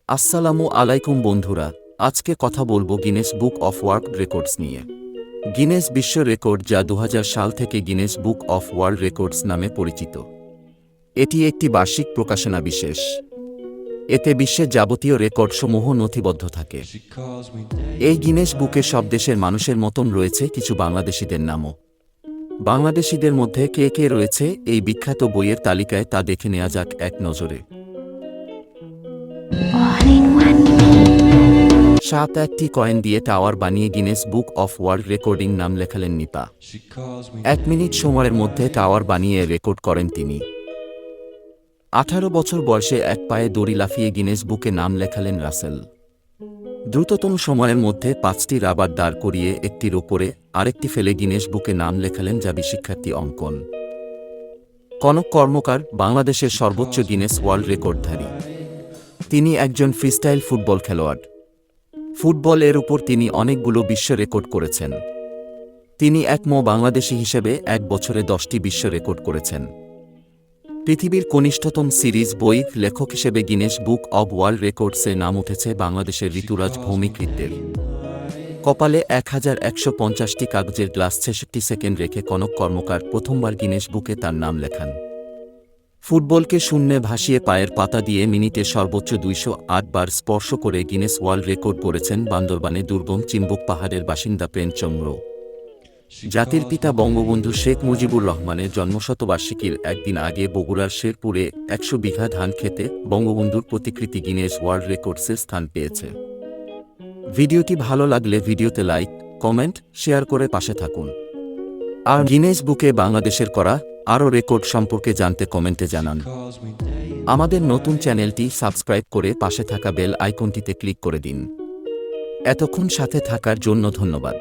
আসসালামু আলাইকুম বন্ধুরা, আজকে কথা বলবো Guinness book of world records নিয়ে। গিনেস বিশ্ব রেকর্ড, যা ২০০০ সাল থেকে Guinness book of world records নামে পরিচিত। এটি একটি বার্ষিক প্রকাশনা বিশেষ। এতে বিশ্বের যাবতীয় রেকর্ডসমূহ নথিবদ্ধ থাকে। এই গিনেস বুকে সব দেশের মানুষের মতন রয়েছে কিছু বাংলাদেশিদের নামও। বাংলাদেশিদের মধ্যে কে কে রয়েছে এই বিখ্যাত বইয়ের তালিকায়, তা দেখে নেওয়া যাক এক নজরে। 7টি কয়েন দিয়ে টাওয়ার বানিয়ে Guinness book of world recording নাম লেখালেন নিপা। 1 মিনিট সময়ের মধ্যে টাওয়ার বানিয়ে রেকর্ড করেন তিনি। 18 বছর বয়সে এক পায়ে দড়ি লাফিয়ে গিনেস বুকে নাম লেখালেন রাসেল। দ্রুততম সময়ের মধ্যে 5টি রাবার দাঁড় করিয়ে একটির ওপরে আরেকটি ফেলে গিনেস বুকে নাম লেখালেন জাবি শিক্ষার্থী অঙ্কন। কনক কর্মকার বাংলাদেশের সর্বোচ্চ গিনেস ওয়ার্ল্ড রেকর্ডধারী। তিনি একজন ফ্রিস্টাইল ফুটবল খেলোয়াড়। ফুটবল এর উপর তিনি অনেকগুলো বিশ্ব রেকর্ড করেছেন। তিনি একমো বাংলাদেশি হিসেবে এক বছরে 10টি বিশ্ব রেকর্ড করেছেন। পৃথিবীর কনিষ্ঠতম সিরিজ বই লেখক হিসেবে গিনেস বুক অব ওয়ার্ল্ড রেকর্ডসে নাম উঠেছে বাংলাদেশের ঋতুরাজ ভৌমিকৃতের। কপালে 1150টি কাগজের গ্লাস 66 সেকেন্ড রেখে কনক কর্মকার প্রথমবার গিনেস বুকে তার নাম লেখান। ফুটবলকে শূন্যে ভাসিয়ে পায়ের পাতা দিয়ে মিনিটে সর্বোচ্চ 208 বার স্পর্শ করে গিনেস ওয়ার্ল্ড রেকর্ড করেছেন বান্দরবানে দুর্গম চিম্বুক পাহাড়ের বাসিন্দা প্রেমচন্দ্র। জাতির পিতা বঙ্গবন্ধু শেখ মুজিবুর রহমানের জন্মশতবার্ষিকীর একদিন আগে বগুড়ার শেরপুরে 100 বিঘা ধান খেতে বঙ্গবন্ধুর প্রতিকৃতি গিনেস ওয়ার্ল্ড রেকর্ডসে স্থান পেয়েছে। ভিডিওটি ভালো লাগলে ভিডিওতে লাইক, কমেন্ট, শেয়ার করে পাশে থাকুন। আর গিনেস বুকে বাংলাদেশের করা আরও রেকর্ড সম্পর্কে জানতে কমেন্টে জানান। আমাদের নতুন চ্যানেলটি সাবস্ক্রাইব করে পাশে থাকা বেল আইকনটিতে ক্লিক করে দিন। এতক্ষণ সাথে থাকার জন্য ধন্যবাদ।